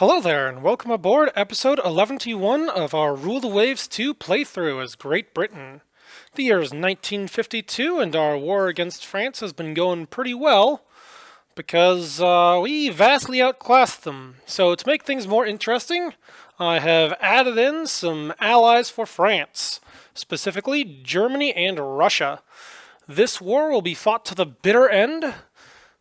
Hello there, and welcome aboard episode 1121 of our Rule the Waves 2 playthrough as Great Britain. The year is 1952, and our war against France has been going pretty well because we vastly outclassed them. So, to make things more interesting, I have added in some allies for France, specifically Germany and Russia. This war will be fought to the bitter end.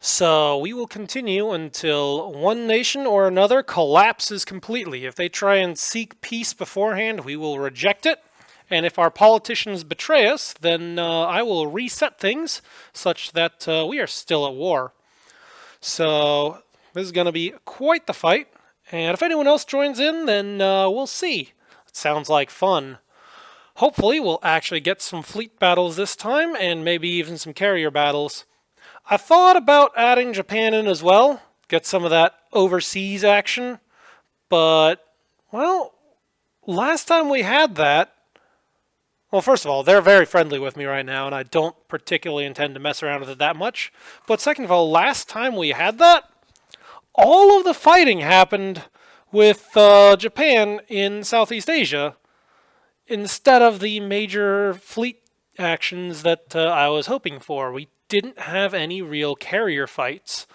So we will continue until one nation or another collapses completely. If they try and seek peace beforehand, we will reject it. And if our politicians betray us, then I will reset things such that we are still at war. So this is going to be quite the fight. And if anyone else joins in, then we'll see. It sounds like fun. Hopefully we'll actually get some fleet battles this time, and maybe even some carrier battles. I thought about adding Japan in as well, get some of that overseas action, but, well, last time we had that, well, first of all, they're very friendly with me right now, and I don't particularly intend to mess around with it that much, but second of all, last time we had that, all of the fighting happened with Japan in Southeast Asia, instead of the major fleet actions that I was hoping for. We didn't have any real carrier fights,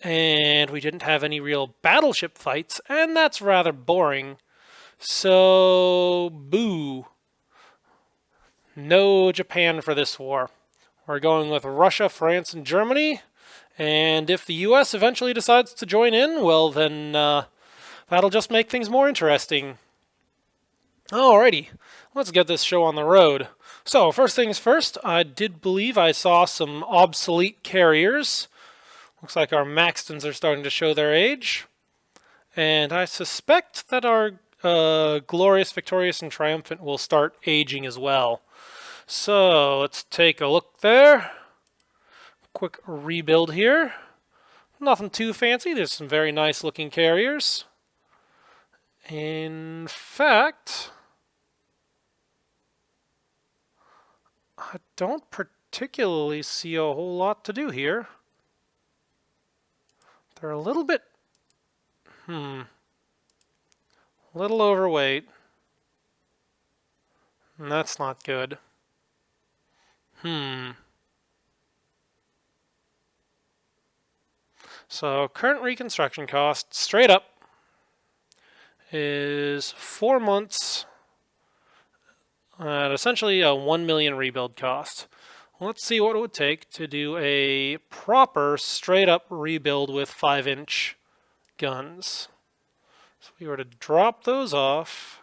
and we didn't have any real battleship fights, and that's rather boring. So, boo. No Japan for this war. We're going with Russia, France, and Germany, and if the US eventually decides to join in, well then, that'll just make things more interesting. Alrighty, let's get this show on the road. So, first things first, I did believe I saw some obsolete carriers. Looks like our Maxtons are starting to show their age. And I suspect that our Glorious, Victorious, and Triumphant will start aging as well. So, let's take a look there. Quick rebuild here. Nothing too fancy, there's some very nice looking carriers. In fact, I don't particularly see a whole lot to do here. They're a little bit, little overweight. And that's not good. So current reconstruction cost, straight up, is 4 months at essentially a 1 million rebuild cost. Let's see what it would take to do a proper straight up rebuild with 5-inch guns. So if we were to drop those off,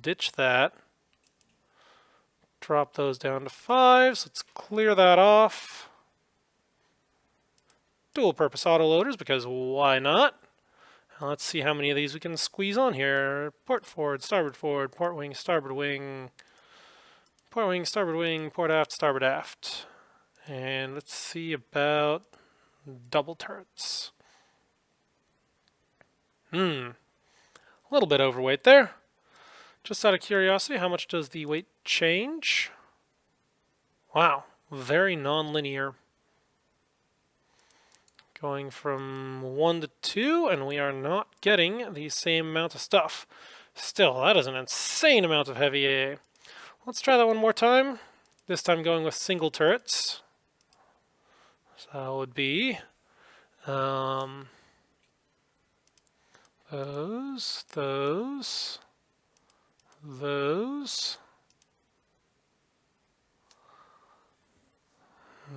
ditch that, drop those down to 5, so let's clear that off. Dual purpose autoloaders, because why not? Now let's see how many of these we can squeeze on here. Port forward, port wing, starboard wing, port aft, starboard aft. And let's see about double turrets. A little bit overweight there. Just out of curiosity, how much does the weight change? Wow, very non-linear. Going from 1 to 2, and we are not getting the same amount of stuff. Still, that is an insane amount of heavy AA. Let's try that one more time. This time going with single turrets. So that would be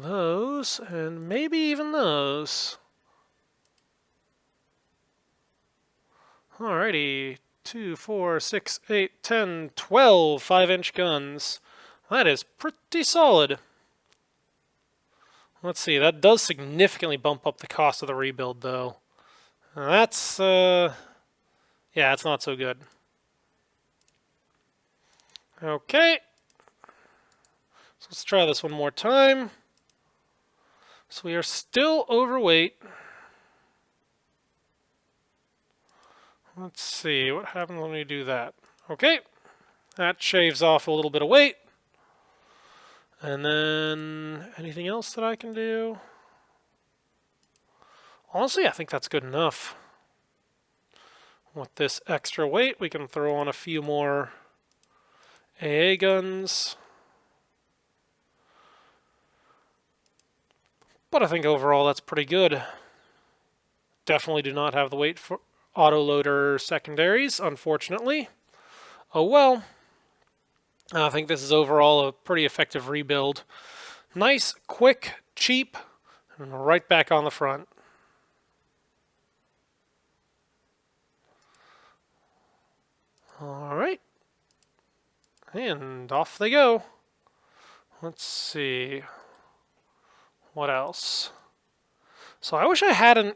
those, and maybe even those. Alrighty, 2, 4, 6, 8, 10, 12 5-inch guns. That is pretty solid. Let's see, that does significantly bump up the cost of the rebuild, though. That's, yeah, it's not so good. Okay. So let's try this one more time. So we are still overweight. Let's see, what happens when we do that? Okay, that shaves off a little bit of weight. And then, anything else that I can do? Honestly, I think that's good enough. With this extra weight, we can throw on a few more AA guns. But I think overall that's pretty good. Definitely do not have the weight for autoloader secondaries, unfortunately. Oh well. I think this is overall a pretty effective rebuild. Nice, quick, cheap, and right back on the front. Alright. And off they go. Let's see. What else? So I wish I had an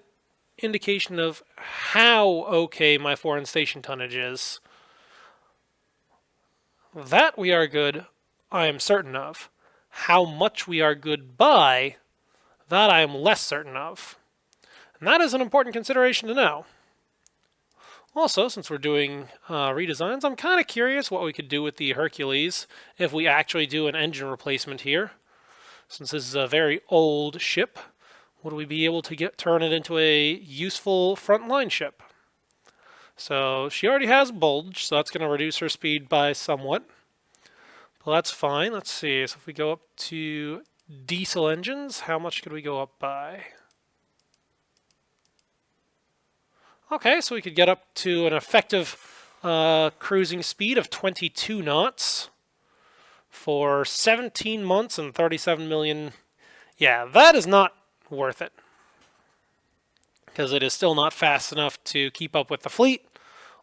indication of how okay my foreign station tonnage is. That we are good, I am certain of. How much we are good by, that I am less certain of. And that is an important consideration to know. Also, since we're doing redesigns, I'm kind of curious what we could do with the Hercules if we actually do an engine replacement here. Since this is a very old ship, would we be able to turn it into a useful frontline ship? So she already has bulge, so that's going to reduce her speed by somewhat. But that's fine. Let's see. So if we go up to diesel engines, how much could we go up by? Okay, so we could get up to an effective cruising speed of 22 knots for 17 months and 37 million. Yeah, that is not worth it, because it is still not fast enough to keep up with the fleet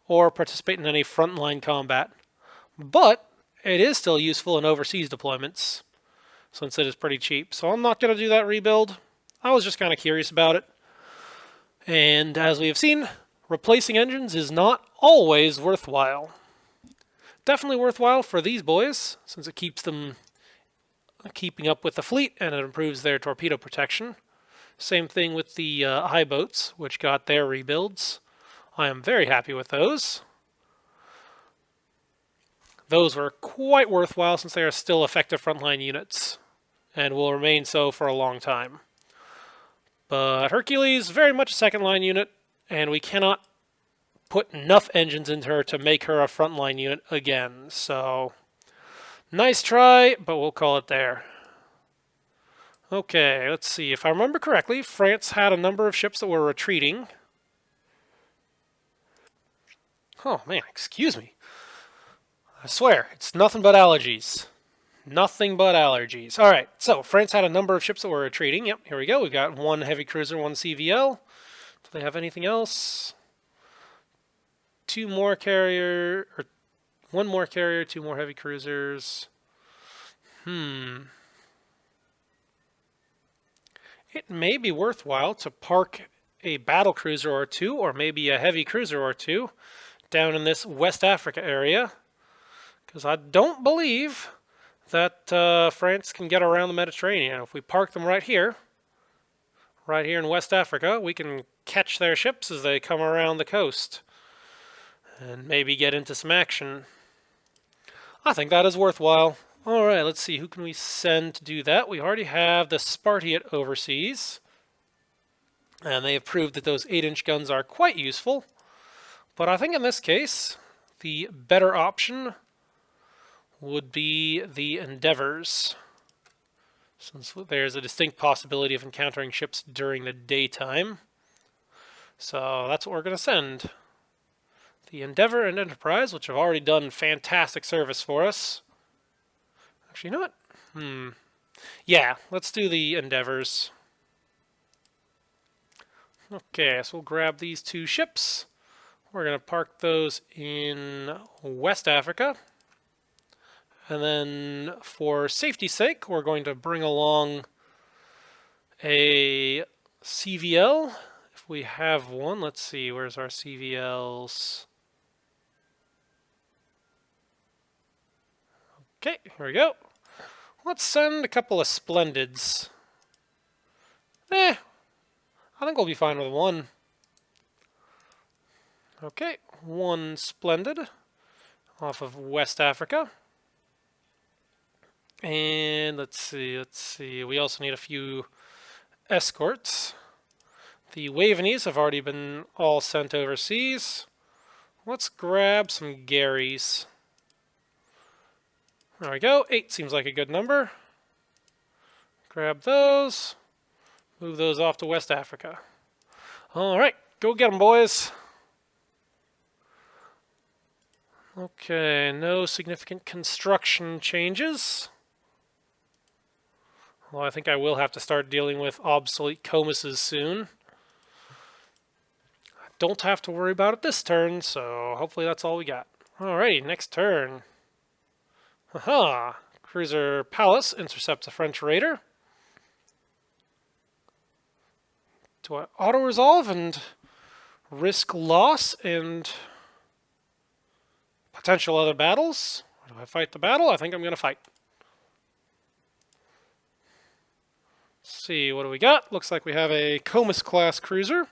or participate in any frontline combat. But it is still useful in overseas deployments, since it is pretty cheap. So I'm not going to do that rebuild. I was just kind of curious about it. And as we have seen, replacing engines is not always worthwhile. Definitely worthwhile for these boys, since it keeps them keeping up with the fleet and it improves their torpedo protection. Same thing with the high boats, which got their rebuilds. I am very happy with those. Those were quite worthwhile since they are still effective frontline units and will remain so for a long time. But Hercules, very much a second line unit, and we cannot put enough engines into her to make her a frontline unit again. So, nice try, but we'll call it there. Okay, let's see. If I remember correctly, France had a number of ships that were retreating. Oh man, excuse me. I swear, it's nothing but allergies. Nothing but allergies. Alright, so France had a number of ships that were retreating. Yep, here we go. We've got one heavy cruiser, one CVL. Do they have anything else? Two more carrier, or one more carrier, two more heavy cruisers. It may be worthwhile to park a battle cruiser or two, or maybe a heavy cruiser or two, down in this West Africa area. Because I don't believe that France can get around the Mediterranean. If we park them right here in West Africa, we can catch their ships as they come around the coast and maybe get into some action. I think that is worthwhile. Alright, let's see. Who can we send to do that? We already have the Spartiate overseas, and they have proved that those 8-inch guns are quite useful. But I think in this case, the better option would be the Endeavors, since there's a distinct possibility of encountering ships during the daytime. So that's what we're going to send. The Endeavor and Enterprise, which have already done fantastic service for us. Actually, you know what? Yeah, let's do the Endeavors. Okay, so we'll grab these two ships. We're going to park those in West Africa. And then, for safety's sake, we're going to bring along a CVL. If we have one, let's see, where's our CVLs? Okay, here we go. Let's send a couple of Splendids. I think we'll be fine with one. Okay, one Splendid off of West Africa. And let's see. We also need a few escorts. The Waveney's have already been all sent overseas. Let's grab some Garys. There we go. 8 seems like a good number. Grab those. Move those off to West Africa. All right, go get them, boys. Okay, no significant construction changes. Well, I think I will have to start dealing with obsolete comices soon. I don't have to worry about it this turn, so hopefully that's all we got. Alrighty, next turn. Haha! Cruiser Palace intercepts a French raider. Do I auto-resolve and risk loss and potential other battles? Or do I fight the battle? I think I'm going to fight. Let's see, what do we got? Looks like we have a Comus-class cruiser.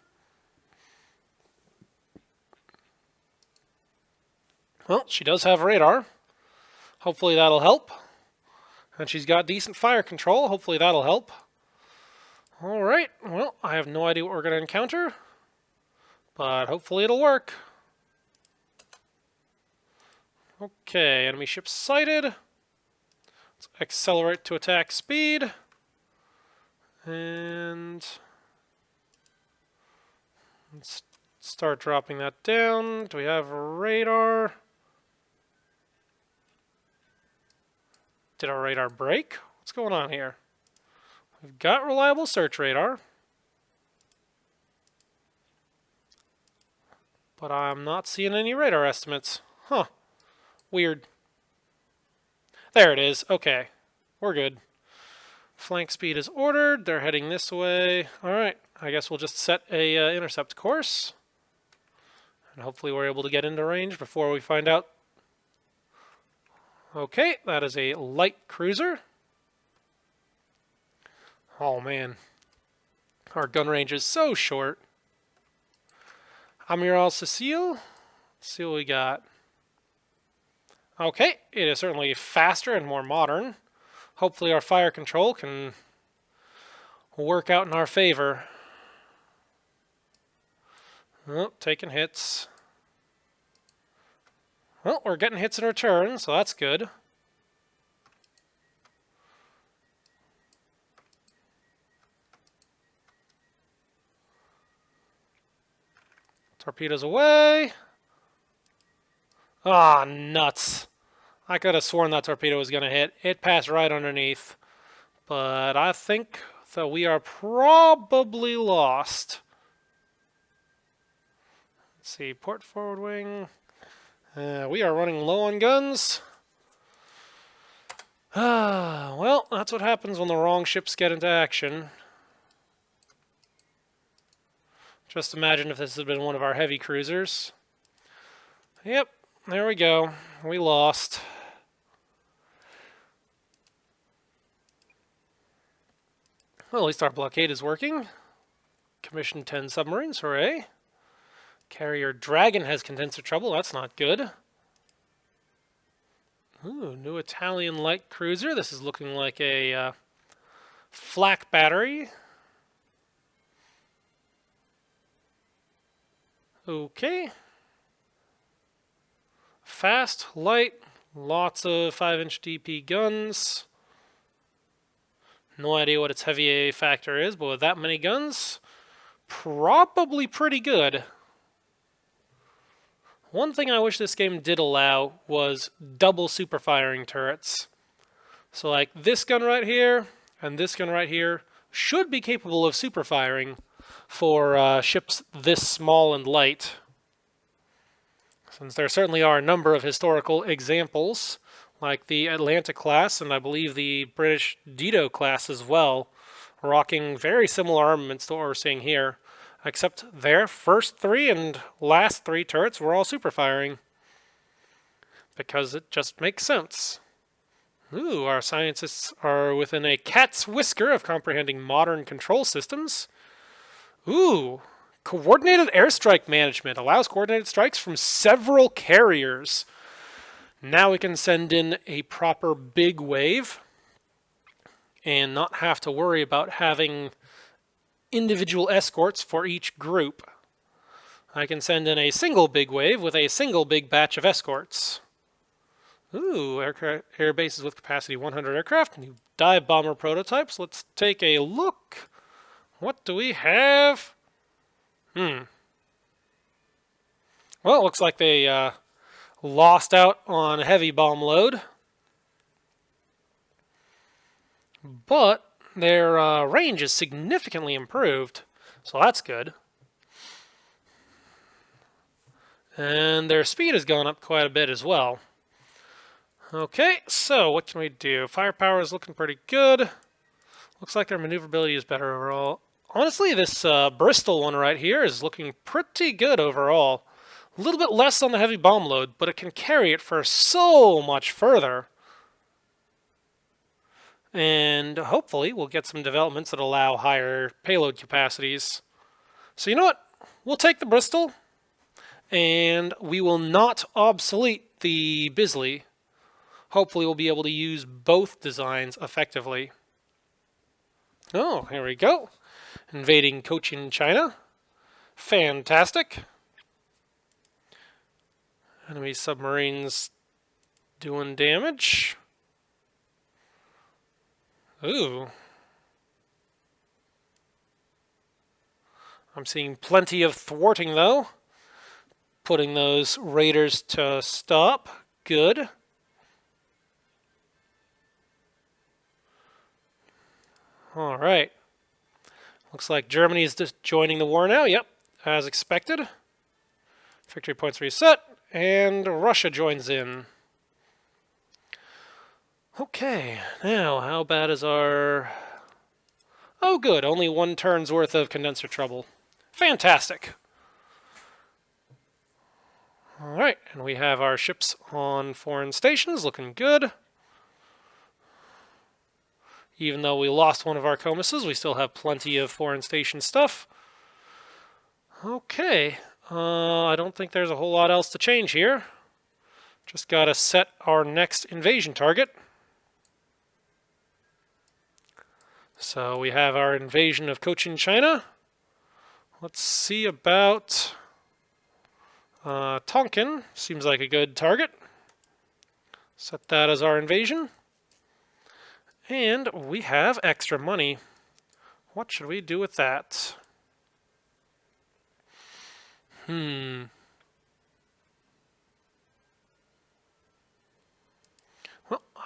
Well, she does have radar. Hopefully that'll help. And she's got decent fire control. Hopefully that'll help. Alright, well, I have no idea what we're going to encounter. But hopefully it'll work. Okay, enemy ship sighted. Let's accelerate to attack speed. And let's start dropping that down. Do we have radar? Did our radar break? What's going on here? We've got reliable search radar. But I'm not seeing any radar estimates. Huh. Weird. There it is. Okay. We're good. Flank speed is ordered. They're heading this way. Alright. I guess we'll just set a intercept course. And hopefully we're able to get into range before we find out. Okay. That is a light cruiser. Oh man. Our gun range is so short. Amiral Cecile. Let's see what we got. Okay, it is certainly faster and more modern. Hopefully our fire control can work out in our favor. Oh, taking hits. Well, we're getting hits in return, so that's good. Torpedoes away. Ah, nuts. I could have sworn that torpedo was going to hit. It passed right underneath. But I think that we are probably lost. Let's see, port forward wing. We are running low on guns. Well, that's what happens when the wrong ships get into action. Just imagine if this had been one of our heavy cruisers. Yep, there we go. We lost. Well, at least our blockade is working. Commissioned 10 submarines, hooray. Carrier Dragon has condenser trouble, that's not good. Ooh, new Italian light cruiser. This is looking like a flak battery. Okay. Fast, light, lots of 5-inch DP guns. No idea what its heavy A factor is, but with that many guns, probably pretty good. One thing I wish this game did allow was double super firing turrets. So like this gun right here and this gun right here should be capable of super firing for ships this small and light. Since there certainly are a number of historical examples, like the Atlanta class and I believe the British Dido class as well, rocking very similar armaments to what we're seeing here, except their first 3 and last 3 turrets were all super firing. Because it just makes sense. Ooh, our scientists are within a cat's whisker of comprehending modern control systems. Ooh, coordinated airstrike management allows coordinated strikes from several carriers. Now we can send in a proper big wave and not have to worry about having individual escorts for each group. I can send in a single big wave with a single big batch of escorts. Ooh, air bases with capacity 100 aircraft, new dive bomber prototypes. Let's take a look. What do we have? Well, it looks like they lost out on heavy bomb load. But their range is significantly improved, so that's good. And their speed has gone up quite a bit as well. Okay, so what can we do? Firepower is looking pretty good. Looks like their maneuverability is better overall. Honestly, this Bristol one right here is looking pretty good overall. A little bit less on the heavy bomb load, but it can carry it for so much further. And hopefully we'll get some developments that allow higher payload capacities. So you know what? We'll take the Bristol, and we will not obsolete the Bisley. Hopefully we'll be able to use both designs effectively. Oh, here we go. Invading Cochin China. Fantastic. Enemy submarines doing damage. Ooh. I'm seeing plenty of thwarting, though. Putting those raiders to stop. Good. All right. Looks like Germany is just joining the war now. Yep, as expected. Victory points reset, and Russia joins in. Okay, now how bad is our... Oh good, only 1 turn's worth of condenser trouble. Fantastic. Alright, and we have our ships on foreign stations, looking good. Even though we lost one of our commissars, we still have plenty of foreign station stuff. Okay, I don't think there's a whole lot else to change here. Just gotta set our next invasion target. So we have our invasion of Cochin China. Let's see about Tonkin. Seems like a good target. Set that as our invasion. And we have extra money. What should we do with that? Well,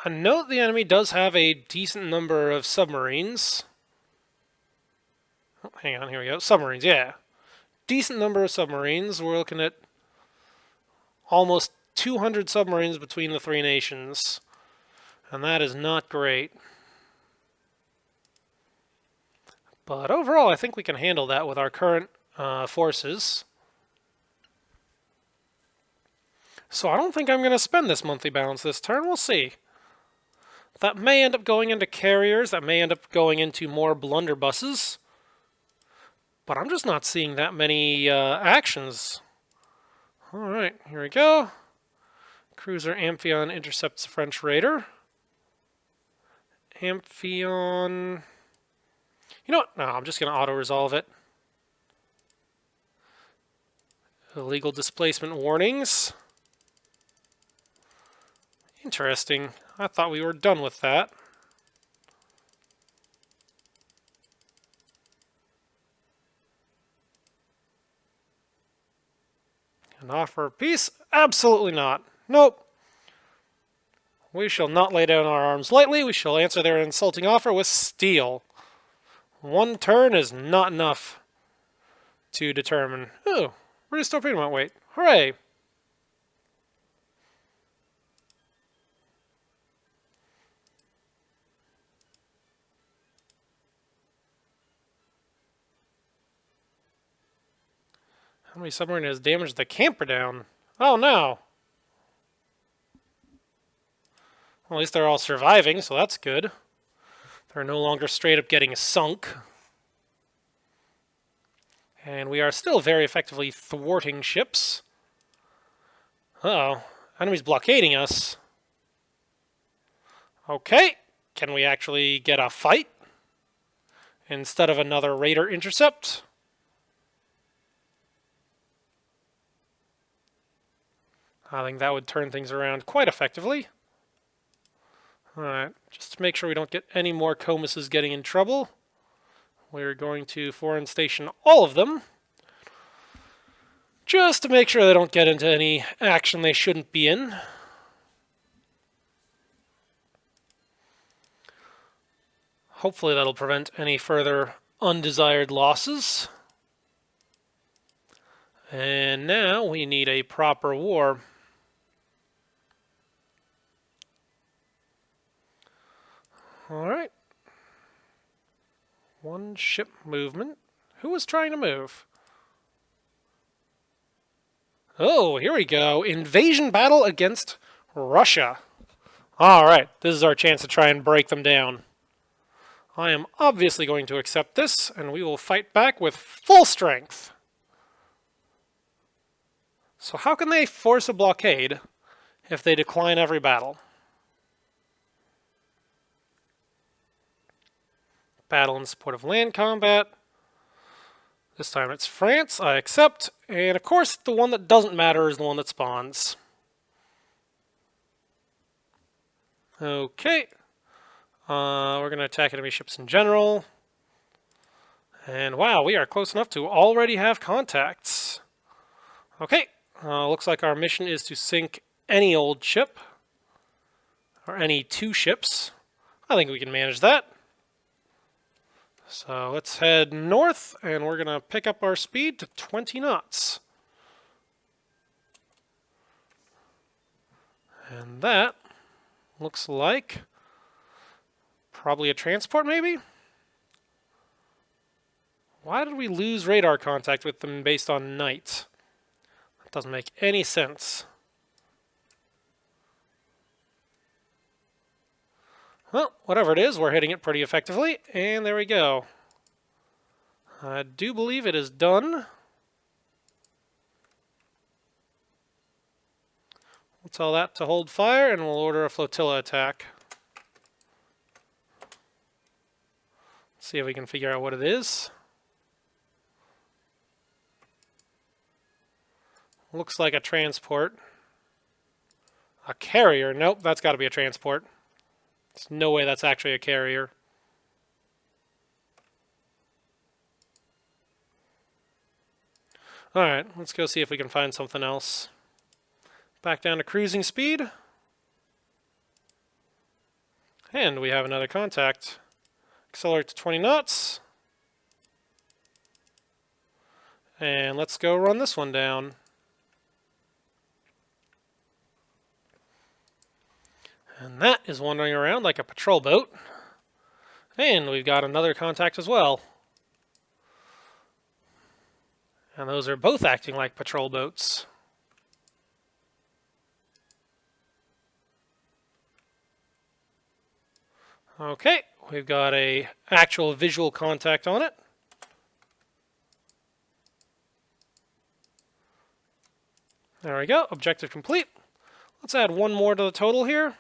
I know the enemy does have a decent number of submarines. Oh, hang on, here we go. Submarines, yeah. Decent number of submarines. We're looking at almost 200 submarines between the 3 nations. And that is not great. But overall, I think we can handle that with our current forces. So I don't think I'm going to spend this monthly balance this turn. We'll see. That may end up going into carriers. That may end up going into more blunderbusses. But I'm just not seeing that many actions. Alright, here we go. Cruiser Amphion intercepts French raider. Amphion... You know what? No, I'm just going to auto-resolve it. Illegal displacement warnings. Interesting. I thought we were done with that. An offer of peace? Absolutely not. Nope. We shall not lay down our arms lightly. We shall answer their insulting offer with steel. 1 turn is not enough to determine. Oh, reduced torpedo amount weight. Hooray! How many submarine has damaged the camper down? Oh no! Well, at least they're all surviving, so that's good. They're no longer straight up getting sunk. And we are still very effectively thwarting ships. Uh-oh. Enemy's blockading us. Okay. Can we actually get a fight? Instead of another raider intercept? I think that would turn things around quite effectively. Alright, just to make sure we don't get any more comices getting in trouble, we're going to foreign station all of them, just to make sure they don't get into any action they shouldn't be in. Hopefully that'll prevent any further undesired losses. And now we need a proper war. Alright. One ship movement. Who was trying to move? Oh, here we go. Invasion battle against Russia. Alright, this is our chance to try and break them down. I am obviously going to accept this, and we will fight back with full strength. So how can they force a blockade if they decline every battle? Battle in support of land combat. This time it's France, I accept. And of course, the one that doesn't matter is the one that spawns. Okay. We're going to attack enemy ships in general. And wow, we are close enough to already have contacts. Okay. Looks like our mission is to sink any old ship. Or any two ships. I think we can manage that. So let's head north, and we're going to pick up our speed to 20 knots. And that looks like probably a transport, maybe? Why did we lose radar contact with them based on night? That doesn't make any sense. Well, whatever it is, we're hitting it pretty effectively, and there we go. I do believe it is done. We'll tell that to hold fire, and we'll order a flotilla attack. See if we can figure out what it is. Looks like a transport. A carrier? Nope, that's got to be a transport. There's no way that's actually a carrier. Alright, let's go see if we can find something else. Back down to cruising speed. And we have another contact. Accelerate to 20 knots. And let's go run this one down. And that is wandering around like a patrol boat. And we've got another contact as well. And those are both acting like patrol boats. Okay, we've got a actual visual contact on it. There we go, objective complete. Let's add one more to the total here.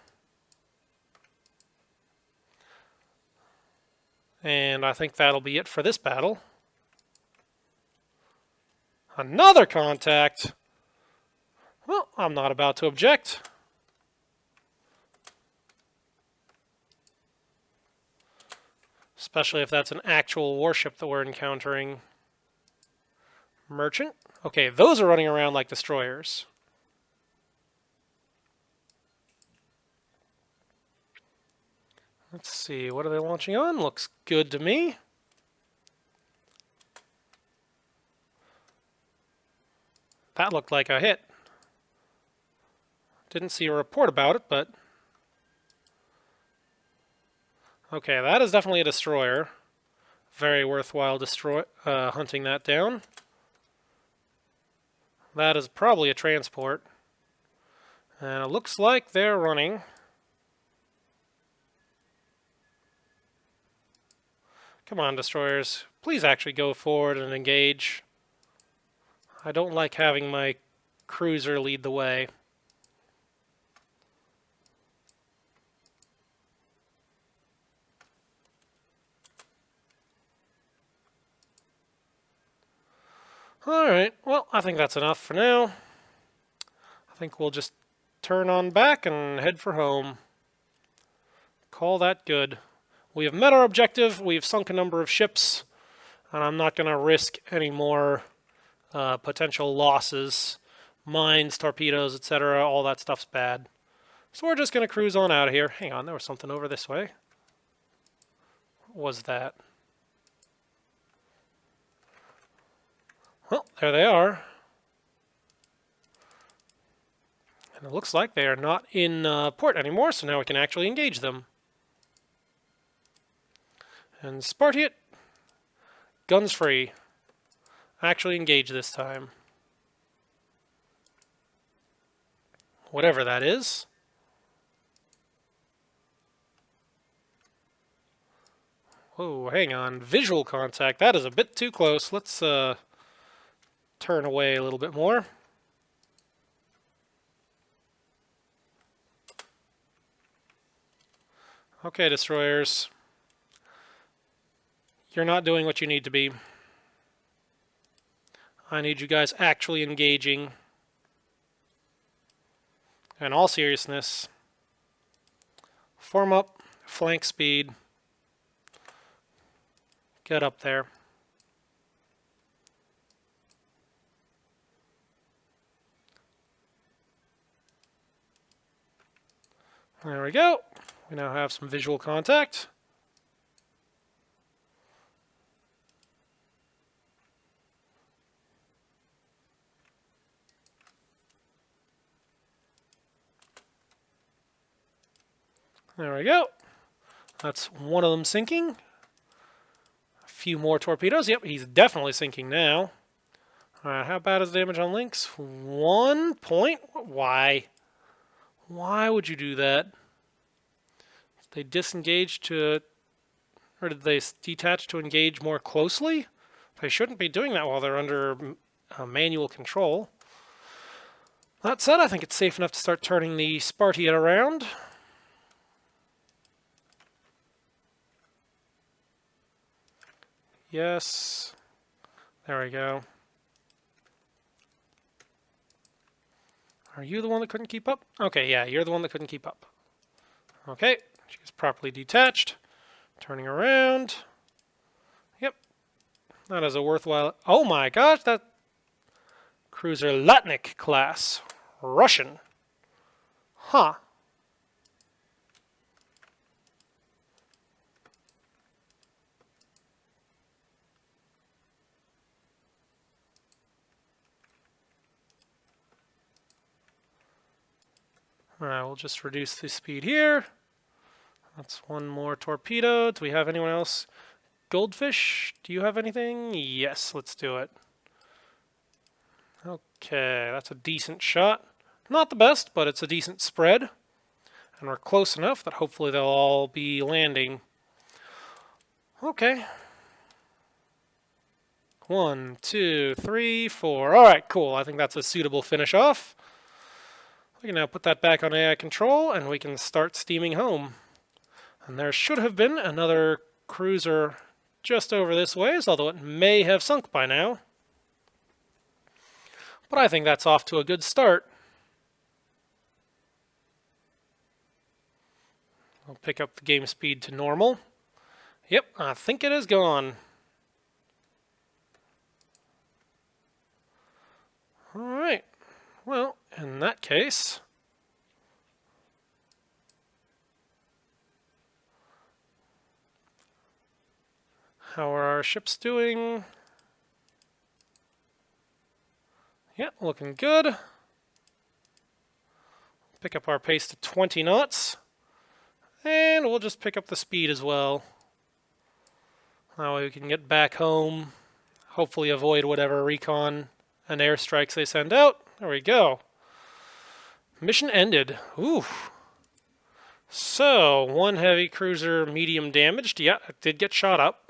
And I think that'll be it for this battle. Another contact! Well, I'm not about to object. Especially if that's an actual warship that we're encountering. Merchant? Okay, those are running around like destroyers. Let's see, what are they launching on? Looks good to me. That looked like a hit. Didn't see a report about it, but... Okay, that is definitely a destroyer. Very worthwhile hunting that down. That is probably a transport. And it looks like they're running... Come on, destroyers. Please actually go forward and engage. I don't like having my cruiser lead the way. Alright, well, I think that's enough for now. I think we'll just turn on back and head for home. Call that good. We have met our objective. We've sunk a number of ships, and I'm not going to risk any more potential losses. Mines, torpedoes, etc. All that stuff's bad. So we're just going to cruise on out of here. Hang on, there was something over this way. What was that? Well, there they are. And it looks like they are not in port anymore, so now we can actually engage them. And Spartiate, guns free. Actually engage this time. Whatever that is. Whoa, hang on. Visual contact. That is a bit too close. Let's turn away a little bit more. Okay, destroyers. You're not doing what you need to be. I need you guys actually engaging. In all seriousness, form up, flank speed, get up there. There we go. We now have some visual contact. There we go. That's one of them sinking. A few more torpedoes. Yep, he's definitely sinking now. Alright, how bad is the damage on links? 1 point? Why? Why would you do that? They disengaged to... Or did they detach to engage more closely? They shouldn't be doing that while they're under manual control. That said, I think it's safe enough to start turning the Spartiate around. Yes. There we go. Are you the one that couldn't keep up? Okay, yeah, you're the one that couldn't keep up. Okay, she's properly detached. Turning around. Yep. That is a worthwhile... Oh my gosh, that cruiser Latnik class. Russian. Huh. Alright, we'll just reduce the speed here. That's one more torpedo. Do we have anyone else? Goldfish, do you have anything? Yes, let's do it. Okay, that's a decent shot. Not the best, but it's a decent spread. And we're close enough that hopefully they'll all be landing. Okay. 1, 2, 3, 4. Alright, cool. I think that's a suitable finish off. We can now put that back on AI control, and we can start steaming home. And there should have been another cruiser just over this ways, although it may have sunk by now. But I think that's off to a good start. I'll pick up the game speed to normal. Yep, I think it is gone. Alright, well, in that case... How are our ships doing? Yeah, looking good. Pick up our pace to 20 knots. And we'll just pick up the speed as well. That way we can get back home. Hopefully avoid whatever recon and airstrikes they send out. There we go. Mission ended. Ooh. So, one heavy cruiser medium damaged. Yeah, it did get shot up.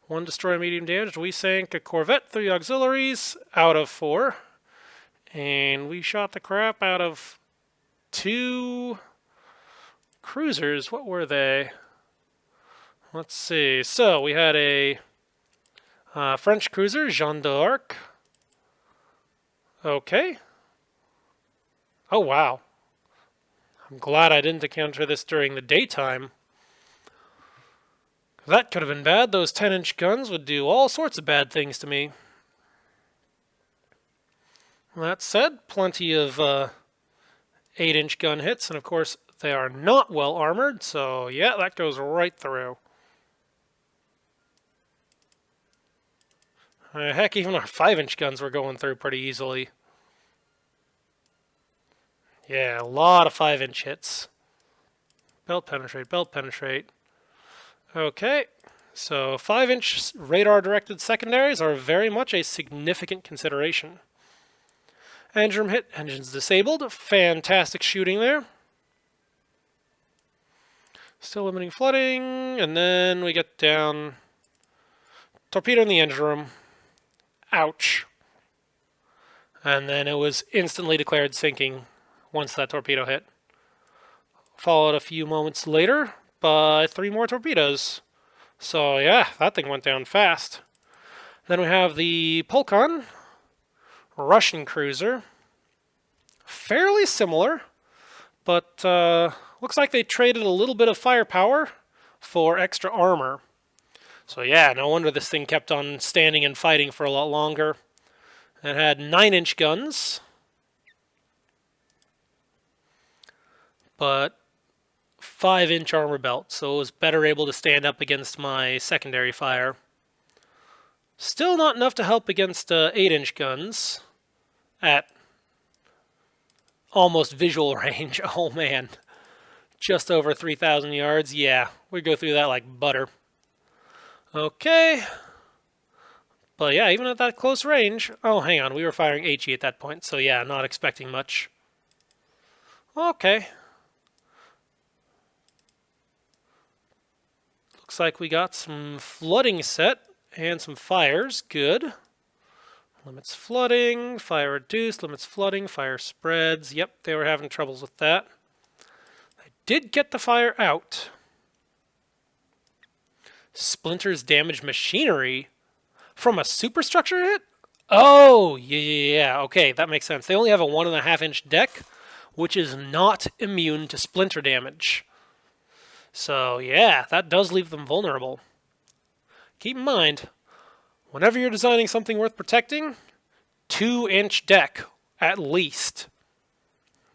One destroyer medium damaged. We sank a corvette, 3 auxiliaries out of 4. And we shot the crap out of 2 cruisers. What were they? Let's see. So we had a French cruiser, Jeanne d'Arc. Okay. Oh, wow. I'm glad I didn't encounter this during the daytime. That could have been bad. Those 10-inch guns would do all sorts of bad things to me. That said, plenty of 8-inch gun hits, and of course they are not well armored, so yeah, that goes right through. Heck, even our 5-inch guns were going through pretty easily. Yeah, a lot of 5-inch hits. Belt penetrate, belt penetrate. Okay, so 5-inch radar-directed secondaries are very much a significant consideration. Engine room hit, engines disabled. Fantastic shooting there. Still limiting flooding, and then we get down. Torpedo in the engine room. Ouch. And then it was instantly declared sinking once that torpedo hit. Followed a few moments later by 3 more torpedoes. So yeah, that thing went down fast. Then we have the Polkon, Russian cruiser. Fairly similar, but looks like they traded a little bit of firepower for extra armor. So yeah, no wonder this thing kept on standing and fighting for a lot longer. It had 9-inch guns, but 5-inch armor belt, so it was better able to stand up against my secondary fire. Still not enough to help against 8-inch guns at almost visual range. Oh man, just over 3,000 yards. Yeah, we go through that like butter. Okay. But yeah, even at that close range... Oh, hang on, we were firing HE at that point, so yeah, not expecting much. Okay. Looks like we got some flooding set and some fires. Good. Limits flooding, fire reduced, limits flooding, fire spreads. Yep, they were having troubles with that. I did get the fire out. Splinters damage machinery from a superstructure hit? Oh, yeah, okay, that makes sense. They only have a 1.5-inch deck, which is not immune to splinter damage. So, yeah, that does leave them vulnerable. Keep in mind, whenever you're designing something worth protecting, 2-inch deck, at least.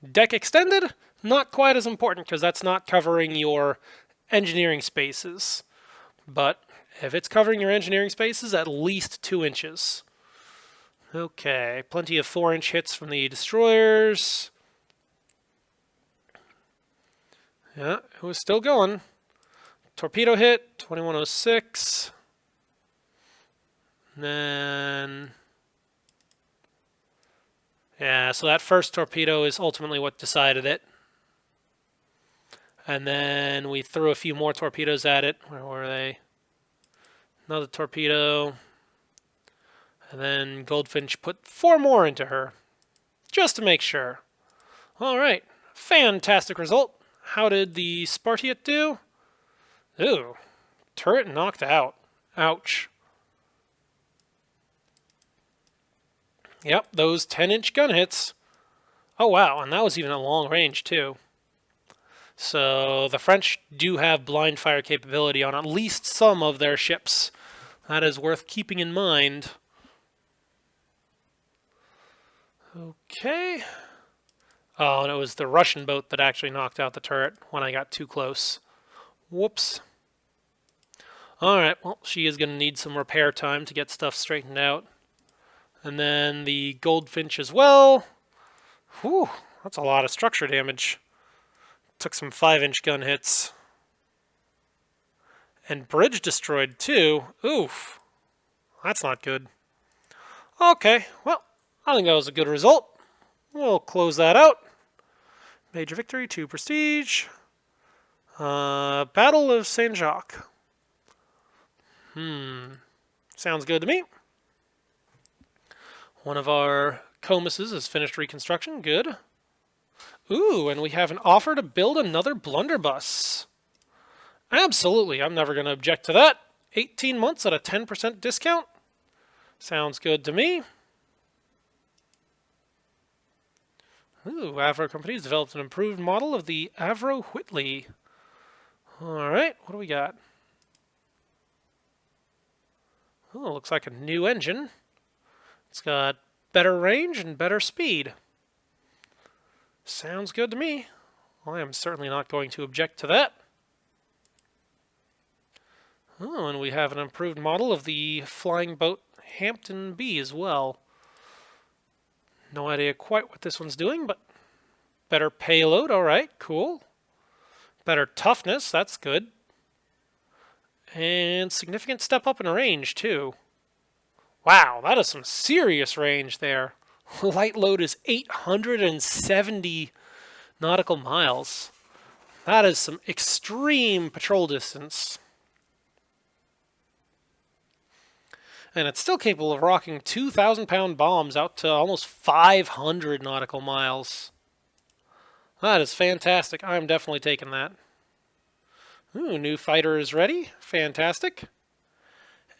Deck extended, not quite as important, because that's not covering your engineering spaces. But if it's covering your engineering spaces, at least 2 inches. Okay, plenty of 4-inch hits from the destroyers. Yeah, it was still going. Torpedo hit, 2106. Then... yeah, so that first torpedo is ultimately what decided it. And then we threw a few more torpedoes at it. Where were they? Another torpedo. And then Goldfinch put 4 more into her. Just to make sure. Alright. Fantastic result. How did the Spartiate do? Ooh. Turret knocked out. Ouch. Yep, those 10-inch gun hits. Oh wow, and that was even at long range too. So the French do have blind fire capability on at least some of their ships. That is worth keeping in mind. Okay. Oh, and it was the Russian boat that actually knocked out the turret when I got too close. Whoops. Alright, well, she is going to need some repair time to get stuff straightened out. And then the Goldfinch as well. Whew, that's a lot of structure damage. Took some 5-inch gun hits. And bridge destroyed too. Oof. That's not good. Okay, well, I think that was a good result. We'll close that out. Major victory, 2 prestige. Battle of Saint Jacques. Sounds good to me. One of our Comuses has finished reconstruction. Good. Ooh, and we have an offer to build another blunderbuss. Absolutely, I'm never going to object to that. 18 months at a 10% discount. Sounds good to me. Ooh, Avro Company's developed an improved model of the Avro Whitley. Alright, what do we got? Oh, looks like a new engine. It's got better range and better speed. Sounds good to me. I am certainly not going to object to that. Oh, and we have an improved model of the flying boat Hampton B as well. No idea quite what this one's doing, but better payload, alright, cool. Better toughness, that's good. And significant step up in range, too. Wow, that is some serious range there. Light load is 870 nautical miles. That is some extreme patrol distance. And it's still capable of rocking 2,000-pound bombs out to almost 500 nautical miles. That is fantastic. I'm definitely taking that. Ooh, new fighter is ready. Fantastic.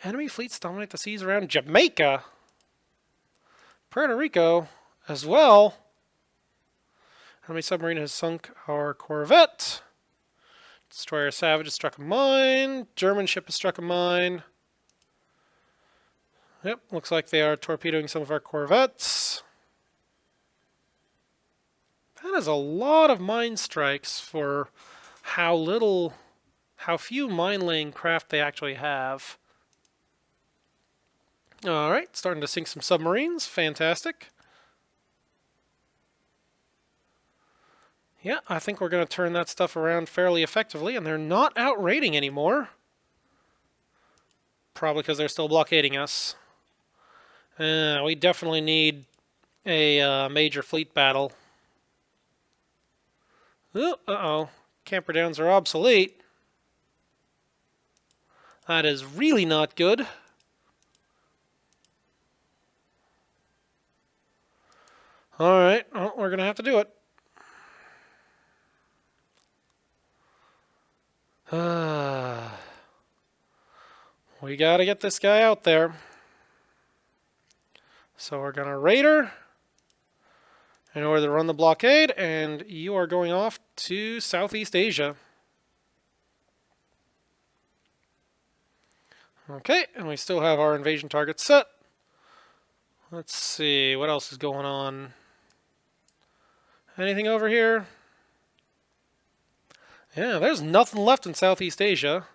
Enemy fleets dominate the seas around Jamaica. Puerto Rico as well. Enemy submarine has sunk our corvette. Destroyer Savage has struck a mine. German ship has struck a mine. Yep, looks like they are torpedoing some of our corvettes. That is a lot of mine strikes for how few mine-laying craft they actually have. Alright, starting to sink some submarines. Fantastic. Yeah, I think we're going to turn that stuff around fairly effectively, and they're not outrating anymore. Probably because they're still blockading us. We definitely need a major fleet battle. Ooh, uh-oh. Camper downs are obsolete. That is really not good. Alright, well, we're going to have to do it. We got to get this guy out there. So we're going to raider in order to run the blockade, and you are going off to Southeast Asia. Okay, and we still have our invasion target set. Let's see, what else is going on? Anything over here? Yeah, there's nothing left in Southeast Asia.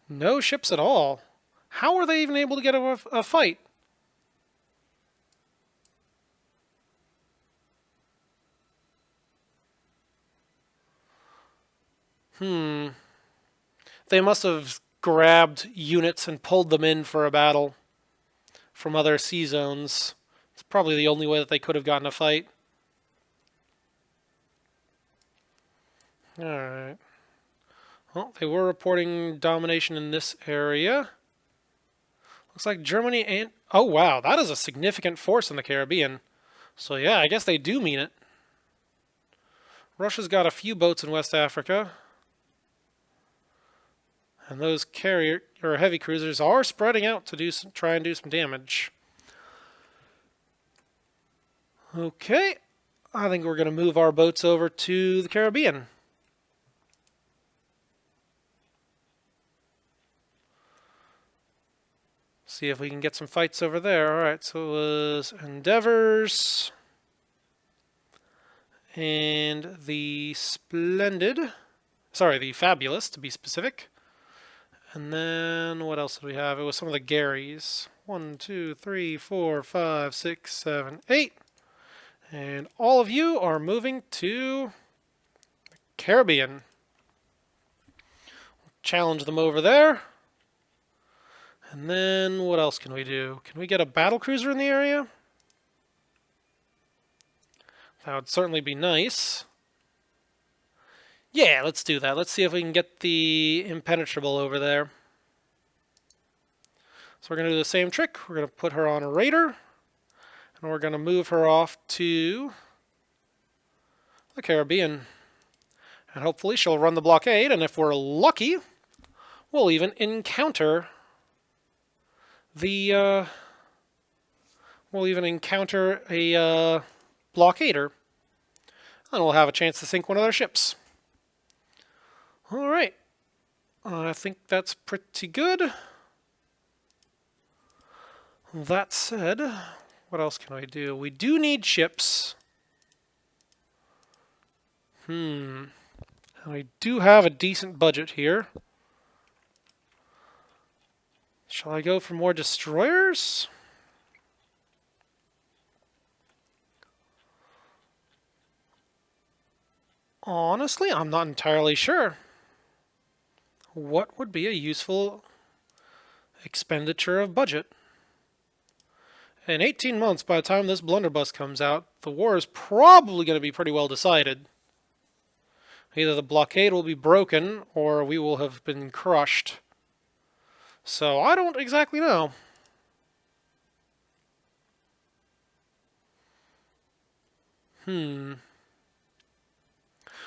No ships at all. How are they even able to get a fight? They must have grabbed units and pulled them in for a battle from other sea zones. It's probably the only way that they could have gotten a fight. Alright. Well, they were reporting domination in this area. Looks like Germany and... Oh, wow. That is a significant force in the Caribbean. So, yeah, I guess they do mean it. Russia's got a few boats in West Africa. And those carrier or heavy cruisers are spreading out to try and do some damage. Okay. I think we're going to move our boats over to the Caribbean. See if we can get some fights over there. Alright, so it was Endeavors and the Splendid. Sorry, the Fabulous, to be specific. And then, what else did we have? It was some of the Garys. 1, 2, 3, 4, 5, 6, 7, 8. And all of you are moving to the Caribbean. Challenge them over there. And then, what else can we do? Can we get a battle cruiser in the area? That would certainly be nice. Yeah, let's do that. Let's see if we can get the Impenetrable over there. So we're going to do the same trick. We're going to put her on a raider. And we're going to move her off to the Caribbean. And hopefully she'll run the blockade. And if we're lucky, we'll even encounter the we'll even encounter a blockader, and we'll have a chance to sink one of their ships. All right, I think that's pretty good. That said, what else can I do? We do need ships. I do have a decent budget here. Shall I go for more destroyers? Honestly, I'm not entirely sure. What would be a useful expenditure of budget? In 18 months, by the time this blunderbuss comes out, the war is probably going to be pretty well decided. Either the blockade will be broken, or we will have been crushed. So I don't exactly know.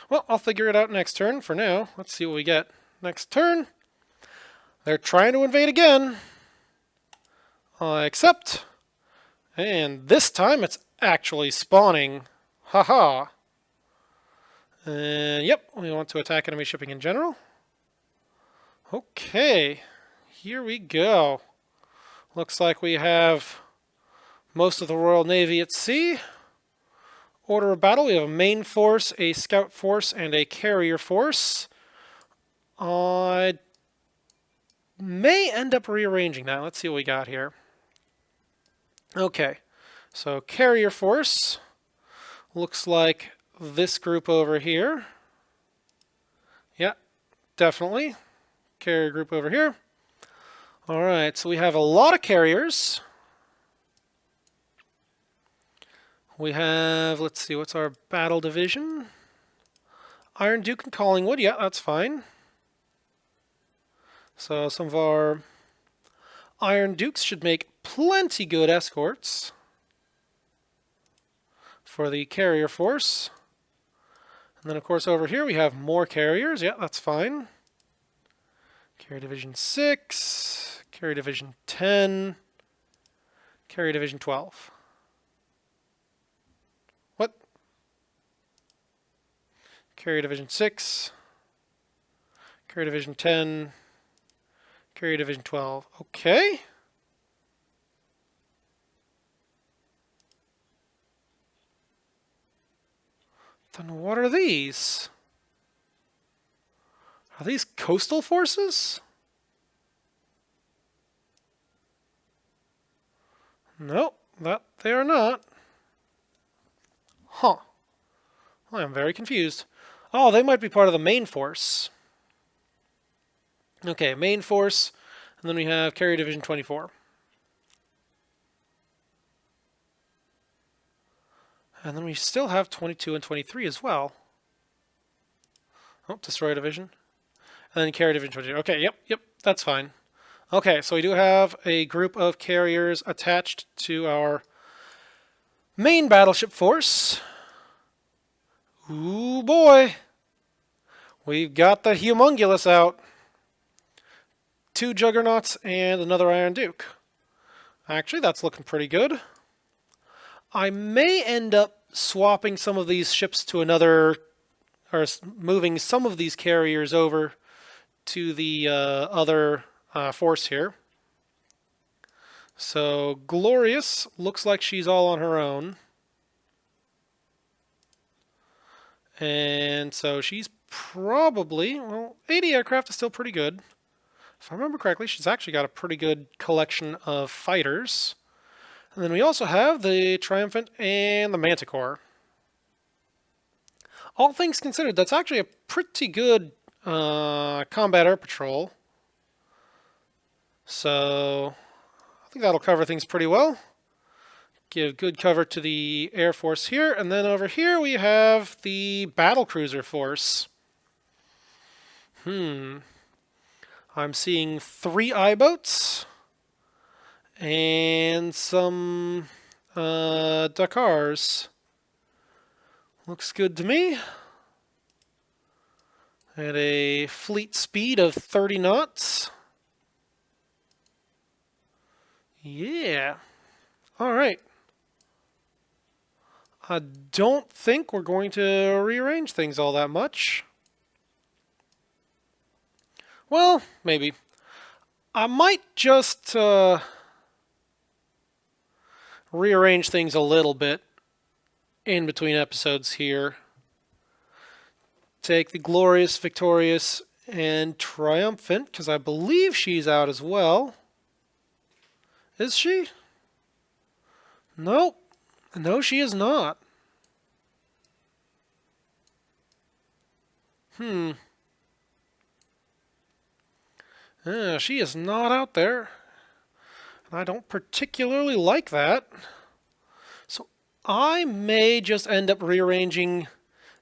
Well, I'll figure it out next turn. For now, let's see what we get. Next turn, they're trying to invade again. I accept. And this time it's actually spawning. Haha. And yep, we want to attack enemy shipping in general. Okay, here we go. Looks like we have most of the Royal Navy at sea. Order of battle, we have a main force, a scout force, and a carrier force. I may end up rearranging that. Let's see what we got here. Okay, so carrier force looks like this group over here. Yeah, definitely. Carrier group over here. Alright, so we have a lot of carriers. We have, let's see, what's our battle division? Iron Duke and Collingwood, yeah, that's fine. So some of our Iron Dukes should make plenty good escorts for the carrier force. And then, of course, over here we have more carriers. Yeah, that's fine. Carrier Division 6, Carrier Division 10, Carrier Division 12. What? Carrier Division 6, Carrier Division 10, Carrier Division 12. Okay. Then what are these? Are these coastal forces? No, that they are not. Huh. I am very confused. Oh, they might be part of the main force. Okay, main force, and then we have Carrier Division 24. And then we still have 22 and 23 as well. Oh, Destroyer Division. And then Carrier Division 22. Okay, yep, that's fine. Okay, so we do have a group of carriers attached to our main battleship force. Ooh, boy. We've got the Humongulus out. 2 Juggernauts and another Iron Duke. Actually, that's looking pretty good. I may end up swapping some of these ships to another, or moving some of these carriers over to the other force here. So Glorious looks like she's all on her own. And so she's probably, well, 80 aircraft is still pretty good. If I remember correctly, she's actually got a pretty good collection of fighters. And then we also have the Triumphant and the Manticore. All things considered, that's actually a pretty good combat air patrol. So I think that'll cover things pretty well. Give good cover to the Air Force here. And then over here we have the Battlecruiser Force. I'm seeing 3 I-boats and some Dakars. Looks good to me. At a fleet speed of 30 knots. Yeah. All right. I don't think we're going to rearrange things all that much. Well, maybe. I might just rearrange things a little bit in between episodes here. Take the Glorious, Victorious, and Triumphant, because I believe she's out as well. Is she? Nope. No, she is not. She is not out there. And I don't particularly like that. So I may just end up rearranging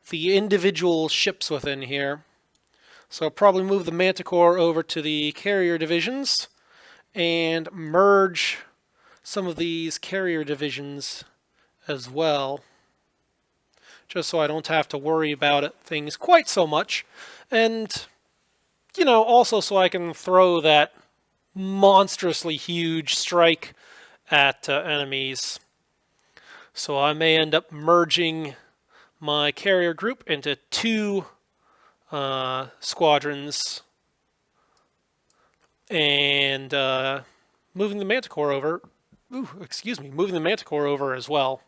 the individual ships within here. So I'll probably move the Manticore over to the carrier divisions and merge some of these carrier divisions as well, just so I don't have to worry about things quite so much. And, you know, also so I can throw that monstrously huge strike at enemies. So I may end up merging my carrier group into 2 squadrons and moving the Manticore over. Moving the Manticore over as well.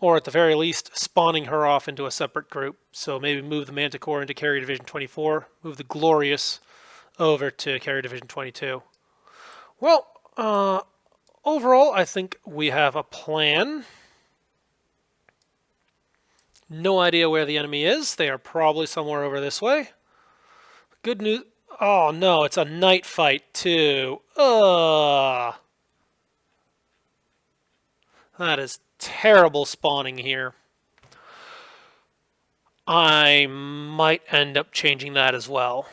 Or at the very least, spawning her off into a separate group. So maybe move the Manticore into Carrier Division 24, move the Glorious over to Carrier Division 22. Well, overall, I think we have a plan. No idea where the enemy is. They are probably somewhere over this way. Good news. Oh no, it's a night fight too. That is terrible spawning here. I might end up changing that as well.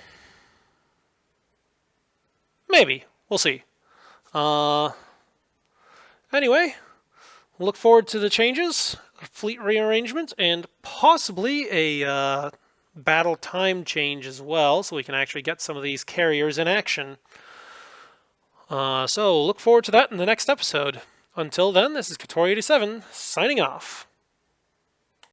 Maybe. We'll see. Anyway, look forward to the changes, fleet rearrangement, and possibly a battle time change as well, so we can actually get some of these carriers in action. So look forward to that in the next episode. Until then, this is Katori87, signing off.